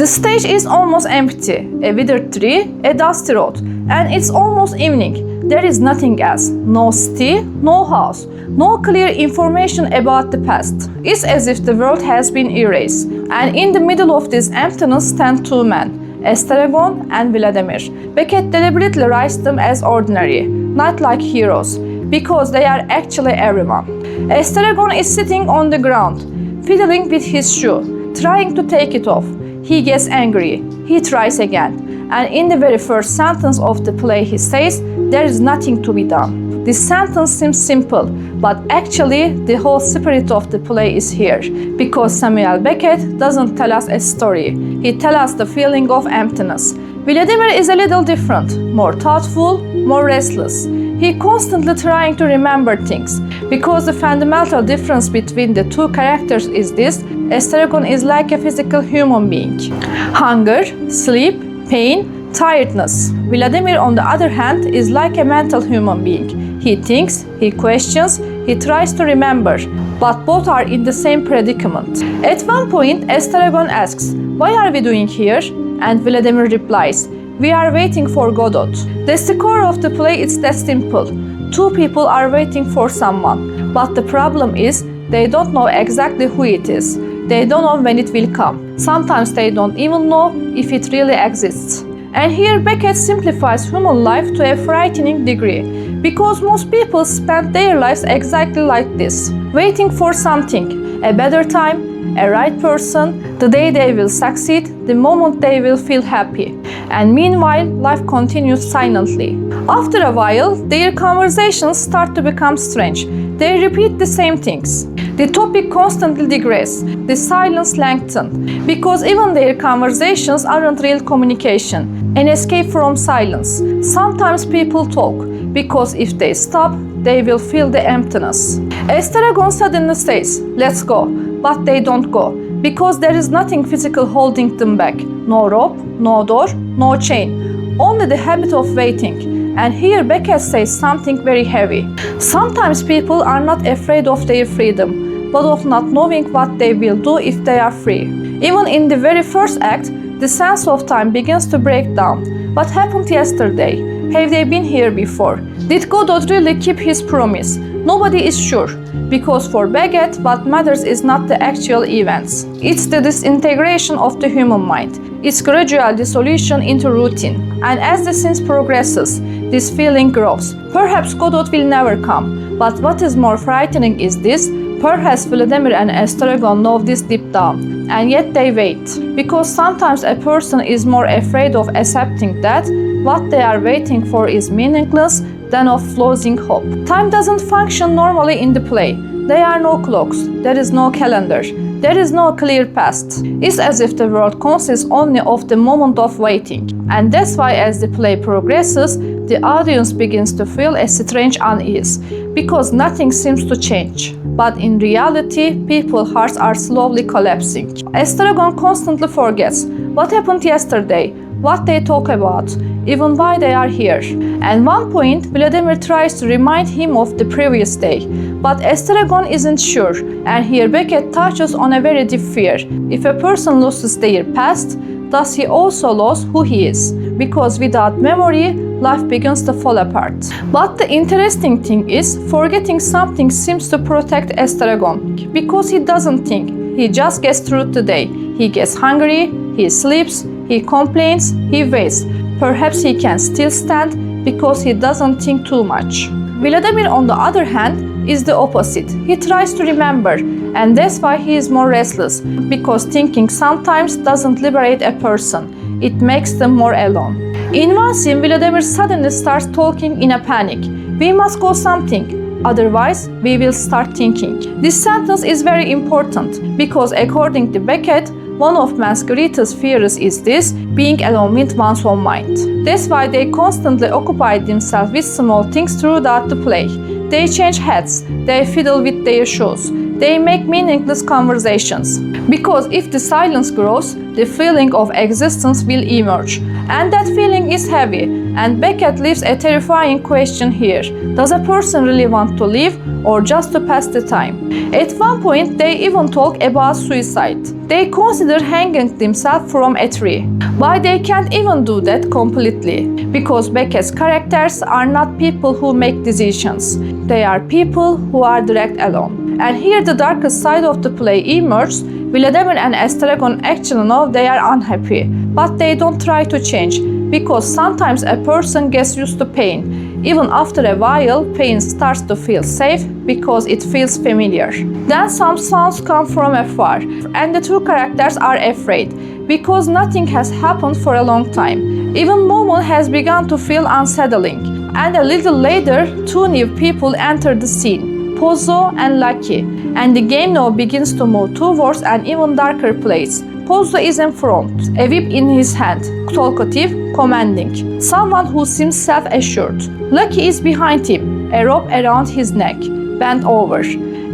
The stage is almost empty, a withered tree, a dusty road, and it's almost evening. There is nothing else, no city, no house, no clear information about the past. It's as if the world has been erased, and in the middle of this emptiness stand two men, Estragon and Vladimir. Beckett deliberately writes them as ordinary, not like heroes, because they are actually everyone. Estragon is sitting on the ground, fiddling with his shoe, trying to take it off. He gets angry, he tries again, and in the very first sentence of the play he says, "There is nothing to be done." This sentence seems simple, but actually the whole spirit of the play is here, because Samuel Beckett doesn't tell us a story, he tells us the feeling of emptiness. Vladimir is a little different, more thoughtful, more restless. He constantly trying to remember things, because the fundamental difference between the two characters is this: Estragon is like a physical human being. Hunger, sleep, pain, tiredness. Vladimir, on the other hand, is like a mental human being. He thinks, he questions, he tries to remember, but both are in the same predicament. At one point, Estragon asks, "Why are we doing here?" And Vladimir replies, "We are waiting for Godot." That's the core of the play, it's that simple. Two people are waiting for someone, but the problem is they don't know exactly who it is. They don't know when it will come. Sometimes they don't even know if it really exists. And here Beckett simplifies human life to a frightening degree, because most people spend their lives exactly like this, waiting for something, a better time, a right person, the day they will succeed, the moment they will feel happy. And meanwhile, life continues silently. After a while, their conversations start to become strange. They repeat the same things. The topic constantly digresses, the silence lengthens, because even their conversations aren't real communication, an escape from silence. Sometimes people talk, because if they stop, they will feel the emptiness. Estragon suddenly says, "Let's go," but they don't go, because there is nothing physical holding them back. No rope, no door, no chain, only the habit of waiting. And here Beckett says something very heavy. Sometimes people are not afraid of their freedom, but of not knowing what they will do if they are free. Even in the very first act, the sense of time begins to break down. What happened yesterday? Have they been here before? Did Godot really keep his promise? Nobody is sure, because for Beckett, what matters is not the actual events. It's the disintegration of the human mind, its gradual dissolution into routine. And as the scene progresses, this feeling grows. Perhaps Godot will never come, but what is more frightening is this: perhaps Vladimir and Estragon know this deep down, and yet they wait. Because sometimes a person is more afraid of accepting that what they are waiting for is meaningless than of losing hope. Time doesn't function normally in the play. There are no clocks, there is no calendar, there is no clear past. It's as if the world consists only of the moment of waiting. And that's why as the play progresses, the audience begins to feel a strange unease, because nothing seems to change. But in reality, people's hearts are slowly collapsing. Estragon constantly forgets what happened yesterday, what they talk about, even why they are here. At one point, Vladimir tries to remind him of the previous day, but Estragon isn't sure, and here Beckett touches on a very deep fear. If a person loses their past, does he also lose who he is? Because without memory, life begins to fall apart. But the interesting thing is, forgetting something seems to protect Estragon, because he doesn't think, he just gets through the day. He gets hungry, he sleeps, he complains, he waits. Perhaps he can still stand because he doesn't think too much. Vladimir, on the other hand, is the opposite. He tries to remember, and that's why he is more restless, because thinking sometimes doesn't liberate a person. It makes them more alone. In one scene, Vladimir suddenly starts talking in a panic. "We must go something, otherwise we will start thinking." This sentence is very important, because according to Beckett, one of man's greatest fears is this, being alone with one's own mind. That's why they constantly occupy themselves with small things throughout the play. They change hats, they fiddle with their shoes, they make meaningless conversations. Because if the silence grows, the feeling of existence will emerge. And that feeling is heavy, and Beckett leaves a terrifying question here. Does a person really want to live, or just to pass the time. At one point, they even talk about suicide. They consider hanging themselves from a tree. But they can't even do that completely, because Beckett's characters are not people who make decisions. They are people who are direct alone. And here the darkest side of the play emerges. Vladimir and Estragon actually know they are unhappy, but they don't try to change, because sometimes a person gets used to pain. Even after a while, pain starts to feel safe because it feels familiar. Then some sounds come from afar, and the two characters are afraid, because nothing has happened for a long time. Even Momon has begun to feel unsettling. And a little later, two new people enter the scene, Pozzo and Lucky, and the game now begins to move towards an even darker place. Pozzo is in front, a whip in his hand, talkative, commanding, someone who seems self-assured. Lucky is behind him, a rope around his neck, bent over,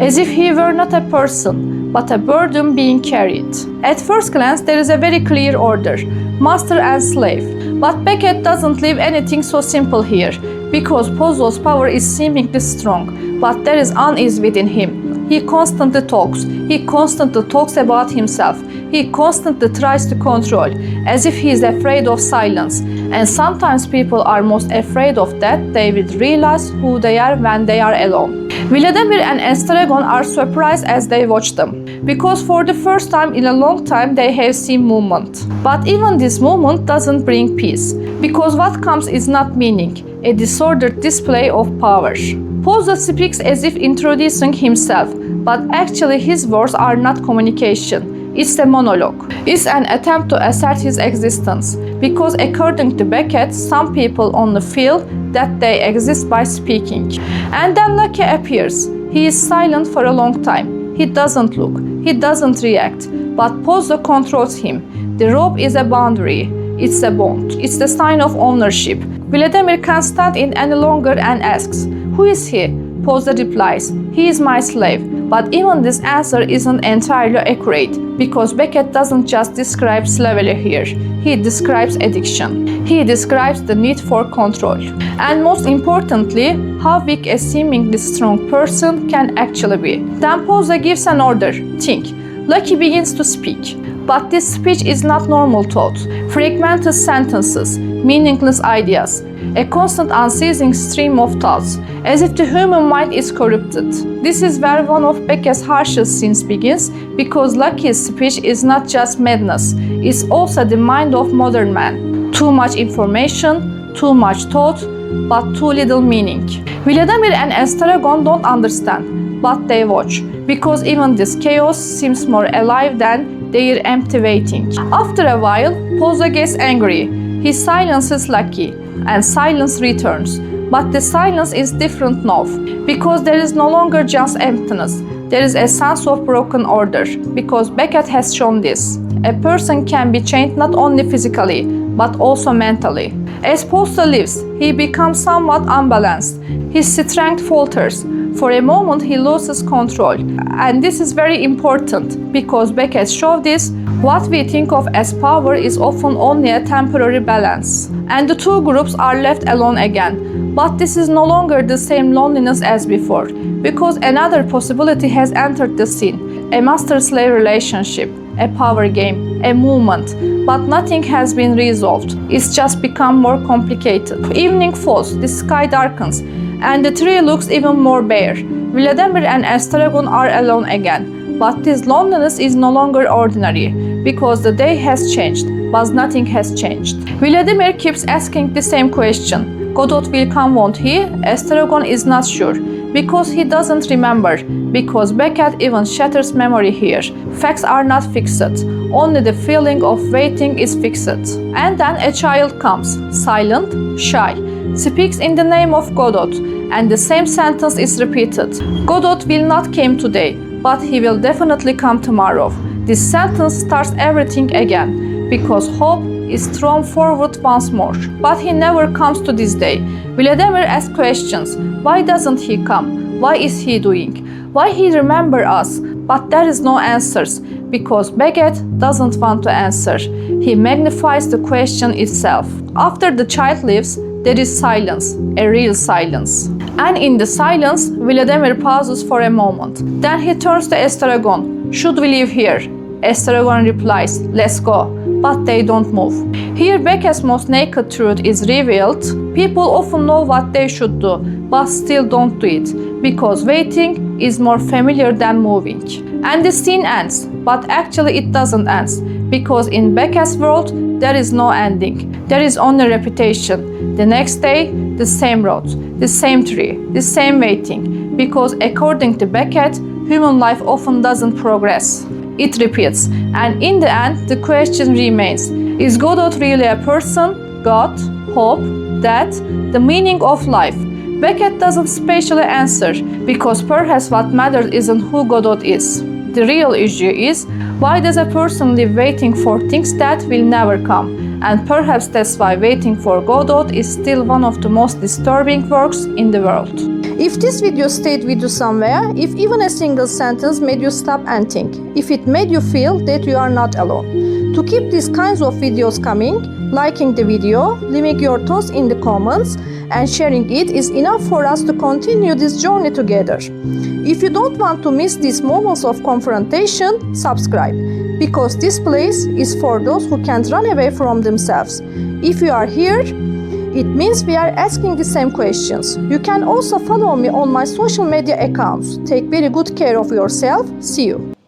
as if he were not a person, but a burden being carried. At first glance, there is a very clear order, master and slave. But Beckett doesn't leave anything so simple here, because Pozzo's power is seemingly strong, but there is unease within him. He constantly talks about himself. He constantly tries to control, as if he is afraid of silence. And sometimes people are most afraid of that they will realize who they are when they are alone. Vladimir and Estragon are surprised as they watch them, because for the first time in a long time they have seen movement. But even this movement doesn't bring peace, because what comes is not meaning, a disordered display of power. Pozzo speaks as if introducing himself, but actually his words are not communication. It's a monologue. It's an attempt to assert his existence, because according to Beckett, some people only feel that they exist by speaking. And then Lucky appears. He is silent for a long time. He doesn't look. He doesn't react. But Pozzo controls him. The rope is a boundary. It's a bond. It's the sign of ownership. Vladimir can't stand it any longer and asks, "Who is he?" Pozzo replies, "He is my slave." But even this answer isn't entirely accurate, because Beckett doesn't just describe slavery here. He describes addiction. He describes the need for control. And most importantly, how weak a seemingly strong person can actually be. Then Pozzo gives an order, think. Lucky begins to speak. But this speech is not normal thought. Fragmented sentences, meaningless ideas, a constant unceasing stream of thoughts, as if the human mind is corrupted. This is where one of Beckett's harshest sins begins, because Lucky's speech is not just madness, it's also the mind of modern man. Too much information, too much thought, but too little meaning. Vladimir and Estragon don't understand, but they watch, because even this chaos seems more alive than their empty waiting. After a while, Pozzo gets angry. He silences Lucky, and silence returns. But the silence is different now, because there is no longer just emptiness. There is a sense of broken order, because Beckett has shown this. A person can be changed not only physically, but also mentally. As Pozzo lives, he becomes somewhat unbalanced. His strength falters. For a moment, he loses control. And this is very important, because Beckett showed this. What we think of as power is often only a temporary balance. And the two groups are left alone again. But this is no longer the same loneliness as before, because another possibility has entered the scene. A master-slave relationship, a power game, a movement. But nothing has been resolved. It's just become more complicated. Evening falls, the sky darkens, and the tree looks even more bare. Vladimir and Estragon are alone again. But this loneliness is no longer ordinary, because the day has changed, but nothing has changed. Vladimir keeps asking the same question. Godot will come, won't he? Estragon is not sure, because he doesn't remember, because Beckett even shatters memory here. Facts are not fixed, only the feeling of waiting is fixed. And then a child comes, silent, shy, speaks in the name of Godot, and the same sentence is repeated. Godot will not come today, but he will definitely come tomorrow. This sentence starts everything again, because hope is thrown forward once more. But he never comes to this day. Vladimir asks questions. Why doesn't he come? Why is he doing? Why he remember us? But there is no answers, because Beckett doesn't want to answer. He magnifies the question itself. After the child leaves, there is silence, a real silence. And in the silence, Vladimir pauses for a moment. Then he turns to Estragon. Should we leave here? Estragon replies, let's go. But they don't move. Here Beckett's most naked truth is revealed. People often know what they should do, but still don't do it, because waiting is more familiar than moving. And the scene ends, but actually it doesn't end, because in Beckett's world, there is no ending. There is only repetition. The next day, the same road, the same tree, the same waiting, because according to Beckett, human life often doesn't progress. It repeats, and in the end, the question remains, is Godot really a person, God, hope, death, the meaning of life? Beckett doesn't spatially answer, because perhaps what matters isn't who Godot is. The real issue is, why does a person live waiting for things that will never come? And perhaps that's why waiting for Godot is still one of the most disturbing works in the world. If this video stayed with you somewhere, if even a single sentence made you stop and think, if it made you feel that you are not alone. To keep these kinds of videos coming, liking the video, leaving your thoughts in the comments, and sharing it is enough for us to continue this journey together. If you don't want to miss these moments of confrontation, subscribe, because this place is for those who can't run away from themselves. If you are here, it means we are asking the same questions. You can also follow me on my social media accounts. Take very good care of yourself. See you.